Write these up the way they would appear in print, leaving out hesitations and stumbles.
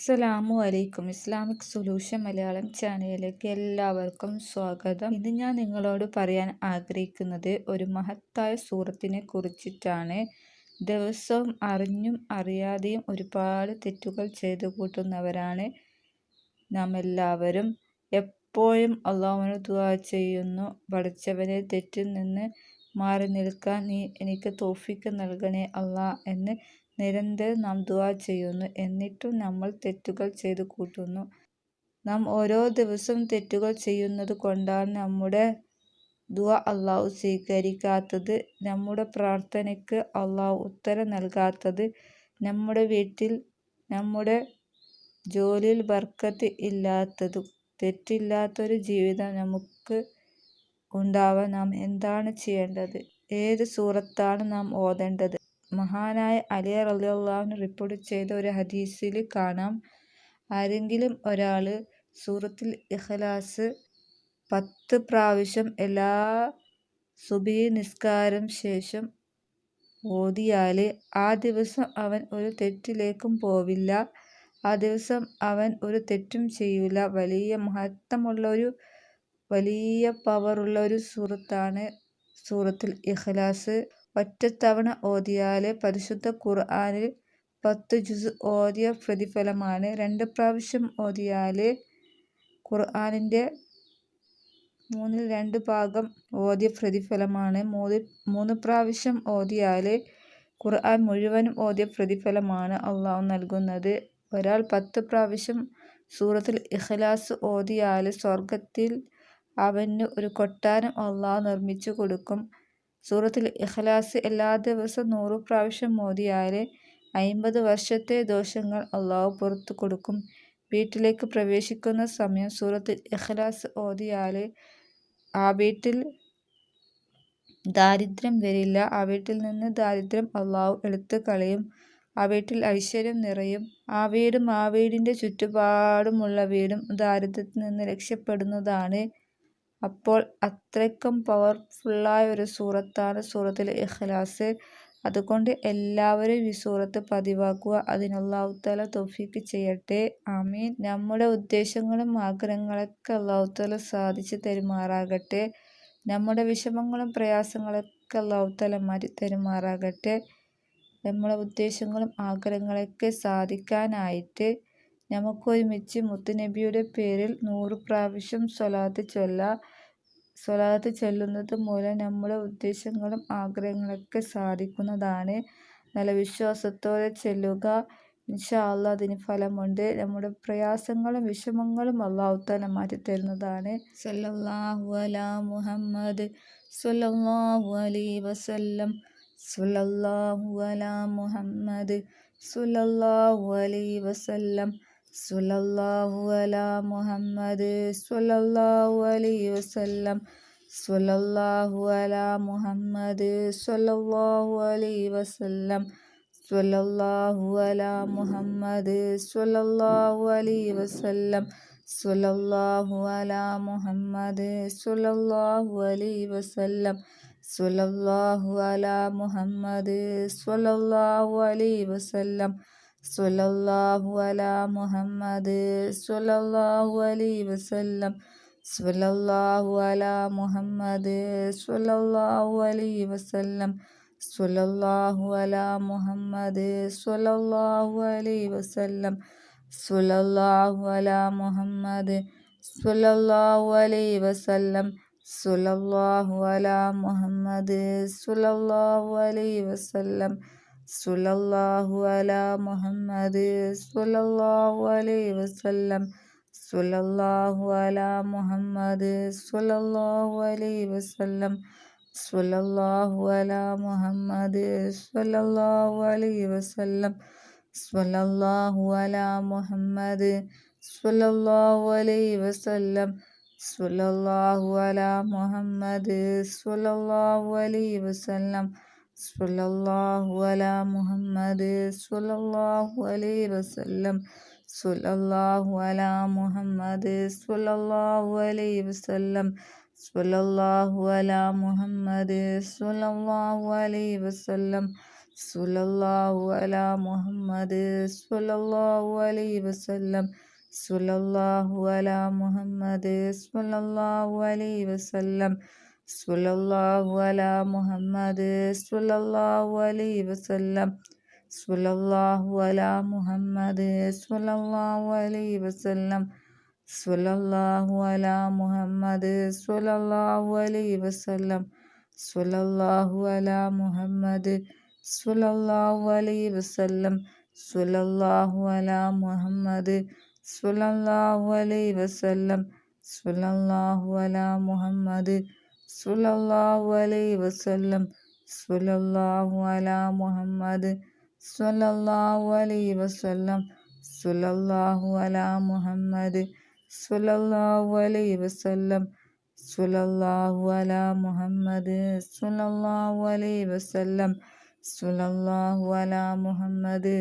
അസ്സലാമു അലൈക്കും. Islamic solution Malayalam ചാനലിലേക്ക് എല്ലാവർക്കും സ്വാഗതം. ഇന്ന് ഞാൻ നിങ്ങളോട് പറയാൻ ആഗ്രഹിക്കുന്നത് ഒരു മഹത്തായ സൂറത്തിനെ കുറിച്ചിട്ടാണ്. ദിവസവും അറിഞ്ഞും അറിയാതെയും ഒരുപാട് തെറ്റുകൾ ചെയ്തു കൂട്ടുന്നവരാണ് നാം എല്ലാവരും. എപ്പോഴും അള്ളാഹുവിനോട് ദുആ ചെയ്യുന്നു, പഠിച്ചവനെ തെറ്റിൽ നിന്ന് മാറി നിൽക്കാൻ നീ എനിക്ക് തൗഫീഖ് നൽകണേ അല്ലാ എന്ന് നിരന്തരം നാം ദുആ ചെയ്യുന്നു. എന്നിട്ടും നമ്മൾ തെറ്റുകൾ ചെയ്തു കൂട്ടുന്നു. നാം ഓരോ ദിവസവും തെറ്റുകൾ ചെയ്യുന്നത് കൊണ്ടാണ് നമ്മുടെ ദുആ അള്ളാഹു സ്വീകരിക്കാത്തത്, നമ്മുടെ പ്രാർത്ഥനയ്ക്ക് അള്ളാഹു ഉത്തരം നൽകാത്തത്, നമ്മുടെ വീട്ടിൽ നമ്മുടെ ജോലിയിൽ ബർക്കത്ത് ഇല്ലാത്തതും. തെറ്റില്ലാത്തൊരു ജീവിതം നമുക്ക് ഉണ്ടാവാൻ നാം എന്താണ് ചെയ്യേണ്ടത്? ഏത് സൂറത്താണ് നാം ഓതേണ്ടത്? മഹാനായ അലി റളിയല്ലാഹു അൻഹു റിപ്പോർട്ട് ചെയ്ത ഒരു ഹദീസിൽ കാണാം, ആരെങ്കിലും ഒരാൾ സൂറത്തുൽ ഇഖ്ലാസ് 10 പ്രാവശ്യം എല്ലാ സുബ്ഹി നിസ്കാരം ശേഷം ഓതിയാൽ ആ ദിവസം അവൻ ഒരു തെറ്റിലേക്കും പോവില്ല, ആ ദിവസം അവൻ ഒരു തെറ്റും ചെയ്യൂല. വലിയ മഹത്വമുള്ള വലിയ പവറുള്ള ഒരു സൂറത്താണ് സൂറത്തുൽ ഇഖ്ലാസ്. ഒറ്റത്തവണ ഓതിയാൽ പരിശുദ്ധ ഖുർആനിൽ 10 ജുസ് ഓതിയ പ്രതിഫലമാണ്. 2 പ്രാവശ്യം ഓതിയാൽ ഖുർആനിൻ്റെ 2/3 ഭാഗം ഓതിയ പ്രതിഫലമാണ്. 3 പ്രാവശ്യം ഓതിയാൽ ഖുർആൻ മുഴുവനും ഓതിയ പ്രതിഫലമാണ് അള്ളാഹു നൽകുന്നത്. ഒരാൾ 10 പ്രാവശ്യം സൂറത്തുൽ ഇഖ്ലാസ് ഓതിയാൽ സ്വർഗത്തിൽ അവന് ഒരു കൊട്ടാരം അള്ളാഹു നിർമ്മിച്ചു കൊടുക്കും. സൂറത്തുൽ ഇഖ്ലാസ് എല്ലാ ദിവസവും 100 പ്രാവശ്യം ഓതിയാൽ 50 വർഷത്തെ ദോഷങ്ങൾ അള്ളാഹു പുറത്തു കൊടുക്കും. വീട്ടിലേക്ക് പ്രവേശിക്കുന്ന സമയം സൂറത്തുൽ ഇഖ്ലാസ് ഓതിയാൽ ആ വീട്ടിൽ ദാരിദ്ര്യം വരില്ല. ആ വീട്ടിൽ നിന്ന് ദാരിദ്ര്യം അള്ളാഹു എടുത്തു കളയും. ആ വീട്ടിൽ ഐശ്വര്യം നിറയും. ആ വീടും ആ വീടിൻ്റെ ചുറ്റുപാടുമുള്ള വീടും ദാരിദ്ര്യത്തിൽ നിന്ന് രക്ഷപ്പെടുന്നതാണ്. അപ്പോൾ അത്രയ്ക്കും പവർഫുള്ളായ ഒരു സൂറത്താണ് സൂറത്തുൽ ഇഖ്ലാസ്. അതുകൊണ്ട് എല്ലാവരും ഈ സൂറത്ത് പതിവാക്കുക. അതിന് അല്ലാഹു തആല തൗഫീഖ് ചെയ്യട്ടെ. ആമീൻ. നമ്മുടെ ഉദ്ദേശങ്ങളും ആഗ്രഹങ്ങളൊക്കെ അല്ലാഹു തആല സാധിച്ചു തരുമാറാകട്ടെ. നമ്മുടെ വിഷമങ്ങളും പ്രയാസങ്ങളൊക്കെ അല്ലാഹു തആല മാറ്റി തരുമാറാകട്ടെ. നമ്മുടെ ഉദ്ദേശങ്ങളും ആഗ്രഹങ്ങളൊക്കെ സാധിക്കാനായിട്ട് നമുക്കൊരുമിച്ച് മുത്തുനബിയുടെ പേരിൽ 100 പ്രാവശ്യം സ്വലാത്ത് ചൊല്ലുന്നത് മൂലം നമ്മുടെ ഉദ്ദേശങ്ങളും ആഗ്രഹങ്ങളൊക്കെ സാധിക്കുന്നതാണ്. നല്ല വിശ്വാസത്തോടെ ചൊല്ലുക. ഇൻഷാ അല്ലാഹ് അതിന് ഫലമുണ്ട്. നമ്മുടെ പ്രയാസങ്ങളും വിഷമങ്ങളും അല്ലാഹു തആല മാറ്റി തരുന്നതാണ്. സല്ലല്ലാഹു അലാ മുഹമ്മദ് സ്വല്ലല്ലാഹു അലൈഹി വസല്ലം. സ്വല്ലല്ലാഹു അലാ മുഹമ്മദ് സ്വല്ലല്ലാഹു അലൈഹി വസല്ലം. സ്വല്ലല്ലാഹു അലാ മുഹമ്മദ് സ്വല്ലല്ലാഹു അലൈഹി വസല്ലം. സ്വല്ലല്ലാഹു അലാ മുഹമ്മദ് സ്വല്ലല്ലാഹു അലൈഹി വസല്ലം. സ്വല്ലല്ലാഹു അലാ മുഹമ്മദ് സ്വല്ലല്ലാഹു അലൈഹി വസല്ലം. സ്വല്ലല്ലാഹു അലാ മുഹമ്മദ് സ്വല്ലല്ലാഹു അലൈഹി വസല്ലം. സ്വല്ലല്ലാഹു അലാ മുഹമ്മദ് സ്വല്ലല്ലാഹു അലൈഹി വസല്ലം. സ്വല്ലല്ലാഹു അലാ മുഹമ്മദ് സ്വല്ലല്ലാഹു അലൈഹി വസല്ലം. സ്വല്ലല്ലാഹു അലാ മുഹമ്മദ് സ്വല്ലല്ലാഹു അലൈഹി വസല്ലം. സ്വല്ലല്ലാഹു അലാ മുഹമ്മദ് സ്വല്ലല്ലാഹു അലൈഹി വസല്ലം. സ്വല്ലല്ലാഹു അലാ മുഹമ്മദ് സ്വല്ലല്ലാഹു അലൈഹി വസല്ലം. സ്വല്ലല്ലാഹു അലാ മുഹമ്മദ് സ്വല്ലല്ലാഹു അലൈഹി വസല്ലം. സ്വല്ലല്ലാഹു അലാ മുഹമ്മദ് സ്വല്ലല്ലാഹു അലൈഹി വസല്ലം. സ്വല്ലല്ലാഹു അലാ മുഹമ്മദ് സ്വല്ലല്ലാഹു അലൈഹി വസല്ലം. സ്വല്ലല്ലാഹു അലാ മുഹമ്മദ് സ്വല്ലല്ലാഹു അലൈഹി വസല്ലം. സ്വല്ലല്ലാഹു അലാ മുഹമ്മദ് സ്വല്ലല്ലാഹു അലൈഹി വസല്ലം. സ്വല്ലല്ലാഹു അലാ മുഹമ്മദ് സ്വല്ലല്ലാഹു അലൈഹി വസല്ലം. സ്വല്ലല്ലാഹു അലാ മുഹമ്മദ് സ്വല്ലല്ലാഹു അലൈഹി വസല്ലം. സ്വല്ലല്ലാഹു അലാ മുഹമ്മദ് സ്വല്ലല്ലാഹു അലൈഹി വസല്ലം. സ്വല്ലല്ലാഹു അലാ മുഹമ്മദ് സ്വല്ലല്ലാഹു അലൈഹി വസല്ലം. സ്വല്ലല്ലാഹു അലാ മുഹമ്മദ് സ്വല്ലല്ലാഹു അലൈഹി വസല്ലം സ്വല്ലല്ലാഹു അലാ മുഹമ്മദ് സ്വല്ലല്ലാഹു അലൈഹി വസല്ലം സ്വല്ലല്ലാഹു അലാ മുഹമ്മദ് സ്വല്ലല്ലാഹു അലൈഹി വസല്ലം സ്വല്ലല്ലാഹു അലാ മുഹമ്മദ് സ്വല്ലല്ലാഹു അലൈഹി വസല്ലം സ്വല്ലല്ലാഹു അലാ മുഹമ്മദ് സ്വല്ലല്ലാഹു അലൈഹി വസല്ലം സ്വല്ലല്ലാഹു അലാ മുഹമ്മദ് സ്വല്ലല്ലാഹു അലൈഹി വസല്ലം സ്വല്ലല്ലാഹു അലാ മുഹമ്മദ് സ്വല്ലല്ലാഹു അലൈഹി വസല്ലം സ്വല്ലല്ലാഹു അലാ മുഹമ്മദ് സ്വല്ലല്ലാഹു അലൈഹി വസല്ലം സ്വല്ലല്ലാഹു അലാ മുഹമ്മദ് സ്വല്ലല്ലാഹു അലൈഹി വസല്ലം സ്വല്ലല്ലാഹു അലാ മുഹമ്മദ് സ്വല്ലല്ലാഹു അലൈഹി വസല്ലം സ്വല്ലല്ലാഹു അലാ മുഹമ്മദ് സ്വല്ലല്ലാഹു അലൈഹി വസല്ലം സ്വല്ലല്ലാഹു അലാ മുഹമ്മദ്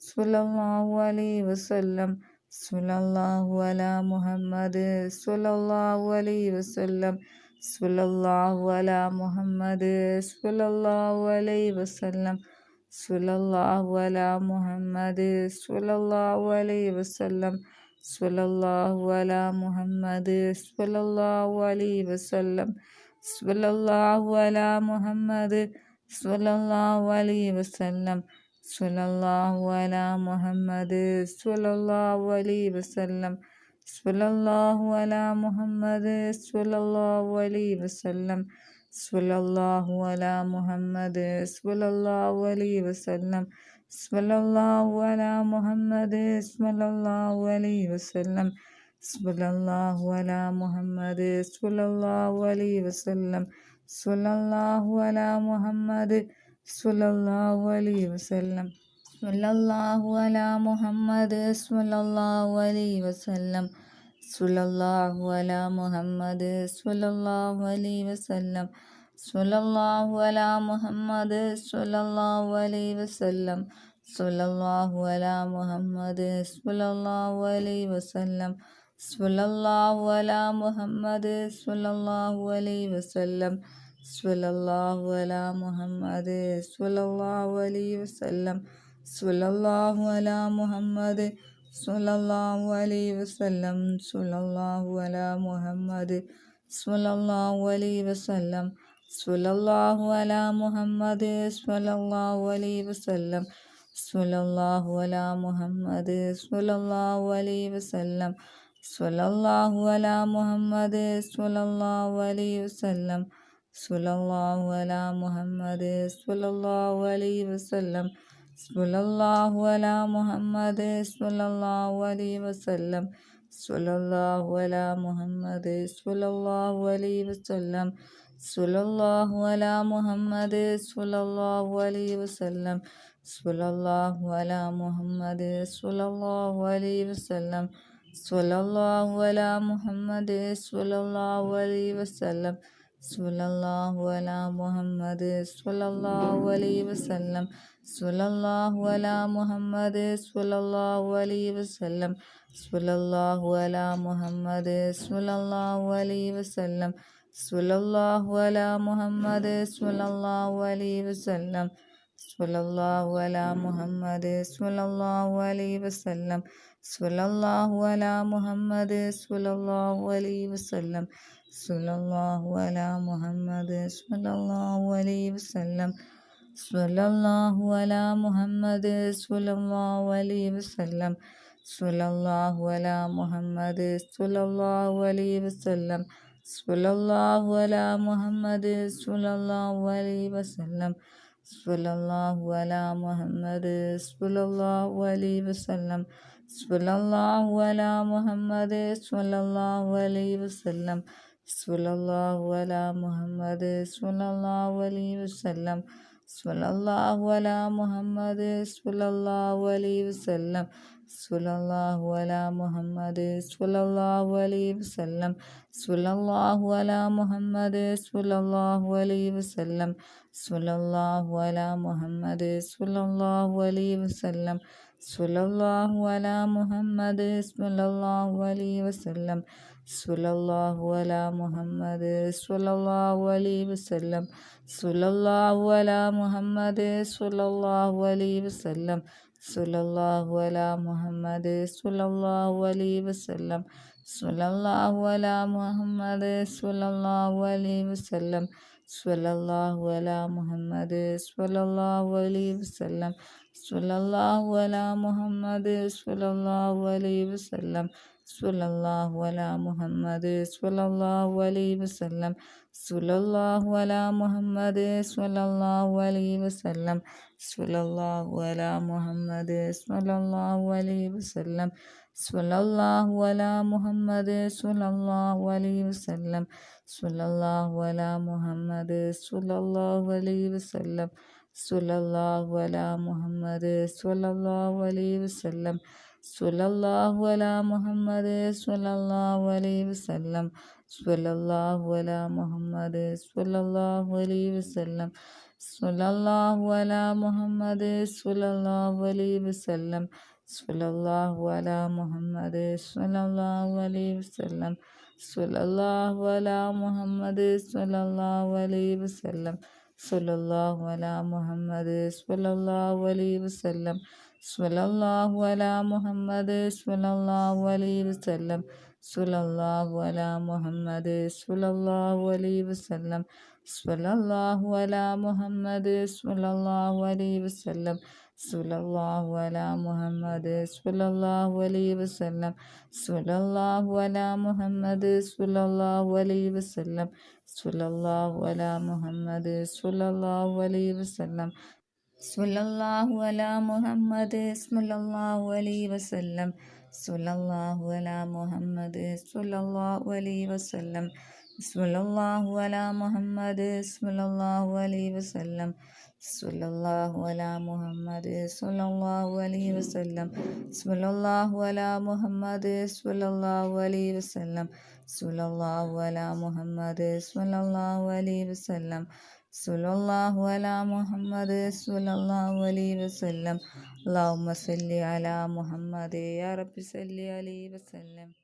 സ്വല്ലല്ലാഹു അലൈഹി വസല്ലം സ്വല്ലല്ലാഹു അലാ മുഹമ്മദ് സ്വല്ലല്ലാഹു അലൈഹി വസല്ലം സ്വല്ലല്ലാഹു അലാ മുഹമ്മദ് സ്വല്ലല്ലാഹു അലൈഹി വസല്ലം സ്വല്ലല്ലാഹു അലാ മുഹമ്മദ് സ്വല്ലല്ലാഹു അലൈഹി വസല്ലം സ്വല്ലല്ലാഹു അലാ മുഹമ്മദ് സ്വല്ലല്ലാഹു അലൈഹി വസല്ലം സ്വല്ലല്ലാഹു അലാ മുഹമ്മദ് സ്വല്ലല്ലാഹു അലൈഹി വസല്ലം സ്വല്ലല്ലാഹു അലാ മുഹമ്മദ് സ്വല്ലല്ലാഹു അലൈഹി വസല്ലം സ്വല്ലല്ലാഹു അലാ മുഹമ്മദ് സ്വല്ലല്ലാഹു അലൈഹി വസല്ലം സ്വല്ലല്ലാഹു അലാ മുഹമ്മദ് സ്വല്ലല്ലാഹു അലൈഹി വസല്ലം സ്വല്ലല്ലാഹു അലാ മുഹമ്മദ് സ്വല്ലല്ലാഹു അലൈഹി വസല്ലം സ്വല്ലല്ലാഹു അലാ മുഹമ്മദ് സ്വല്ലല്ലാഹു അലൈഹി വസല്ലം സ്വല്ലല്ലാഹു അലാ മുഹമ്മദ് സ്വല്ലല്ലാഹു അലൈഹി വസല്ലം സ്വല്ലല്ലാഹു അലാ മുഹമ്മദ് സ്വല്ലല്ലാഹു അലൈഹി വസല്ലം സ്വല്ലല്ലാഹു അലാ മുഹമ്മദ് സ്വല്ലല്ലാഹു അലൈഹി വസല്ലം സ്വല്ലല്ലാഹു അലാ മുഹമ്മദ് സ്വല്ലല്ലാഹു അലൈഹി വസല്ലം സ്വല്ലല്ലാഹു അലാ മുഹമ്മദ് സ്വല്ലല്ലാഹു അലൈഹി വസല്ലം സ്വല്ലല്ലാഹു അലാ മുഹമ്മദ് സ്വല്ലല്ലാഹു അലൈഹി വസല്ലം സ്വല്ലല്ലാഹു അലാ മുഹമ്മദ് സ്വല്ലല്ലാഹു അലൈഹി വസല്ലം സ്വല്ലല്ലാഹു അലാ മുഹമ്മദ് സ്വല്ലല്ലാഹു അലൈഹി വസല്ലം സ്വല്ലല്ലാഹു അലാ മുഹമ്മദ് സ്വല്ലല്ലാഹു അലൈഹി വസല്ലം സ്വല്ലല്ലാഹു അലാ മുഹമ്മദ് സ്വല്ലല്ലാഹു അലൈഹി വസല്ലം സ്വല്ലല്ലാഹു അലാ മുഹമ്മദ് സ്വല്ലല്ലാഹു അലൈഹി വസല്ലം സ്വല്ലല്ലാഹു അലാ മുഹമ്മദ് സ്വല്ലല്ലാഹു അലൈഹി വസല്ലം സ്വല്ലല്ലാഹു അലാ മുഹമ്മദ് സ്വല്ലല്ലാഹു അലൈഹി വസല്ലം സ്വല്ലല്ലാഹു അലാ മുഹമ്മദ് സ്വല്ലല്ലാഹു അലൈഹി വസല്ലം സ്വല്ലല്ലാഹു അലാ മുഹമ്മദ് സ്വല്ലല്ലാഹു അലൈഹി വസല്ലം സ്വല്ലല്ലാഹു അലാ മുഹമ്മദ് സ്വല്ലല്ലാഹു അലൈഹി വസല്ലം സ്വല്ലല്ലാഹു അലാ മുഹമ്മദ് സ്വല്ലല്ലാഹു അലൈഹി വസല്ലം സ്വല്ലല്ലാഹു അലാ മുഹമ്മദ് സ്വല്ലല്ലാഹു അലൈഹി വസല്ലം സ്വല്ലല്ലാഹു അലാ മുഹമ്മദ് സ്വല്ലല്ലാഹു അലൈഹി വസല്ലം സ്വല്ലല്ലാഹു അലാ മുഹമ്മദ് സ്വല്ലല്ലാഹു അലൈഹി വസല്ലം സ്വല്ലല്ലാഹു അലാ മുഹമ്മദ് സ്വല്ലല്ലാഹു അലൈഹി വസല്ലം സ്വല്ലല്ലാഹു അലാ മുഹമ്മദ് സ്വല്ലല്ലാഹു അലൈഹി വസല്ലം സ്വല്ലല്ലാഹു അലാ മുഹമ്മദ് സ്വല്ലല്ലാഹു അലൈഹി വസല്ലം സ്വല്ലല്ലാഹു അലാ മുഹമ്മദ് സ്വല്ലല്ലാഹു അലൈഹി വസല്ലം സ്വല്ലല്ലാഹു അലാ മുഹമ്മദ് സ്വല്ലല്ലാഹു അലൈഹി വസല്ലം സ്വല്ലല്ലാഹു അലാ മുഹമ്മദ് സ്വല്ലല്ലാഹു അലൈഹി വസല്ലം സ്വല്ലല്ലാഹു അലാ മുഹമ്മദ് സ്വല്ലല്ലാഹു അലൈഹി വസല്ലം സ്വല്ലല്ലാഹു അലാ മുഹമ്മദ് സ്വല്ലല്ലാഹു അലൈഹി വസല്ലം സ്വല്ലല്ലാഹു അലാ മുഹമ്മദ് സ്വല്ലല്ലാഹു അലൈഹി വസല്ലം സ്വല്ലല്ലാഹു അലാ മുഹമ്മദ് സ്വല്ലല്ലാഹു അലൈഹി വസല്ലം സ്വല്ലല്ലാഹു അലാ മുഹമ്മദ് സ്വല്ലല്ലാഹു അലൈഹി വസല്ലം സ്വല്ലല്ലാഹു അലാ മുഹമ്മദ് സ്വല്ലല്ലാഹു അലൈഹി വസല്ലം സ്വല്ലല്ലാഹു അലാ മുഹമ്മദ് സ്വല്ലല്ലാഹു അലൈഹി വസല്ലം സ്വല്ലല്ലാഹു അലാ മുഹമ്മദ് സ്വല്ലല്ലാഹു അലൈഹി വസല്ലം സ്വല്ലല്ലാഹു അലാ മുഹമ്മദ് സ്വല്ലല്ലാഹു അലൈഹി വസല്ലം സ്വല്ലല്ലാഹു അലാ മുഹമ്മദ് സ്വല്ലല്ലാഹു അലൈഹി വസല്ലം. സ്വല്ലല്ലാഹു അലാ മുഹമ്മദ് സ്വല്ലല്ലാഹു അലൈഹി വസല്ലം. സ്വല്ലല്ലാഹു അലാ മുഹമ്മദ് സ്വല്ലല്ലാഹു അലൈഹി വസല്ലം. സ്വല്ലല്ലാഹു അലാ മുഹമ്മദ് സ്വല്ലല്ലാഹു അലൈഹി വസല്ലം. സ്വല്ലല്ലാഹു അലാ മുഹമ്മദ് സ്വല്ലല്ലാഹു അലൈഹി വസല്ലം. സ്വല്ലല്ലാഹു അലാ മുഹമ്മദ് സ്വല്ലല്ലാഹു അലൈഹി വസല്ലം. സ്വല്ലല്ലാഹു അലാ മുഹമ്മദ് സ്വല്ലല്ലാഹു അലൈഹി വസല്ലം. സ്വല്ലല്ലാഹു അലാ മുഹമ്മദ് സ്വല്ലല്ലാഹു അലൈഹി വസല്ലം. സ്വല്ലല്ലാഹു അലാ മുഹമ്മദ് സ്വല്ലല്ലാഹു അലൈഹി വസല്ലം. സ്വല്ലല്ലാഹു അലാ മുഹമ്മദ് സ്വല്ലല്ലാഹു അലൈഹി വസല്ലം. സ്വല്ലല്ലാഹു അലാ മുഹമ്മദ് സ്വല്ലല്ലാഹു അലൈഹി വസല്ലം. സ്വല്ലല്ലാഹു അലാ മുഹമ്മദ് സ്വല്ലല്ലാഹു അലൈഹി വസല്ലം. സ്വല്ലല്ലാഹു അലാ മുഹമ്മദ് സ്വല്ലല്ലാഹു അലൈഹി വസല്ലം. സ്വല്ലല്ലാഹു അലാ മുഹമ്മദ് സ്വല്ലല്ലാഹു അലൈഹി വസല്ലം. സ്വല്ലല്ലാഹു അലാ മുഹമ്മദ് സ്വല്ലല്ലാഹു അലൈഹി വസല്ലം. സ്വല്ലല്ലാഹു അലാ മുഹമ്മദ് സ്വല്ലല്ലാഹു അലൈഹി വസല്ലം. സ്വല്ലല്ലാഹു അലാ മുഹമ്മദ് സ്വല്ലല്ലാഹു അലൈഹി വസല്ലം. സ്വല്ലല്ലാഹു അലാ മുഹമ്മദ് സ്വല്ലല്ലാഹു അലൈഹി വസല്ലം. സ്വല്ലല്ലാഹു അലാ മുഹമ്മദ് സ്വല്ലല്ലാഹു അലൈഹി വസല്ലം. സ്വല്ലല്ലാഹു അലാ മുഹമ്മദ് സ്വല്ലല്ലാഹു അലൈഹി വസല്ലം. സ്വല്ലല്ലാഹു അലാ മുഹമ്മദ് സ്വല്ലല്ലാഹു അലൈഹി വസല്ലം. സ്വല്ലല്ലാഹു അലാ മുഹമ്മദ് സ്വല്ലല്ലാഹു അലൈഹി വസല്ലം. സ്വല്ലല്ലാഹു അലാ മുഹമ്മദ് സ്വല്ലല്ലാഹു അലൈഹി വസല്ലം. സ്വല്ലല്ലാഹു അലാ മുഹമ്മദ് സ്വല്ലല്ലാഹു അലൈഹി വസല്ലം. സ്വല്ലല്ലാഹു അലാ മുഹമ്മദ് സ്വല്ലല്ലാഹു അലൈഹി വസല്ലം. സ്വല്ലല്ലാഹു അലാ മുഹമ്മദ് സ്വല്ലല്ലാഹു അലൈഹി വസല്ലം. സ്വല്ലല്ലാഹു അലാ മുഹമ്മദ് സ്വല്ലല്ലാഹു അലൈഹി വസല്ലം. സ്വല്ലല്ലാഹു അലാ മുഹമ്മദ് സ്വല്ലല്ലാഹു അലൈഹി വസല്ലം. സ്വല്ലല്ലാഹു അലാ മുഹമ്മദ് സ്വല്ലല്ലാഹു അലൈഹി വസല്ലം. സ്വല്ലല്ലാഹു അലാ മുഹമ്മദ് സ്വല്ലല്ലാഹു അലൈഹി വസല്ലം. സ്വല്ലല്ലാഹു അലാ മുഹമ്മദ് സ്വല്ലല്ലാഹു അലൈഹി വസല്ലം. സ്വല്ലല്ലാഹു അലാ മുഹമ്മദ് സ്വല്ലല്ലാഹു അലൈഹി വസല്ലം. അല്ലാഹുമ്മ സ്വല്ലി അലാ മുഹമ്മദ് യാ റബ്ബി സ്വല്ലി അലൈഹി വസല്ലം.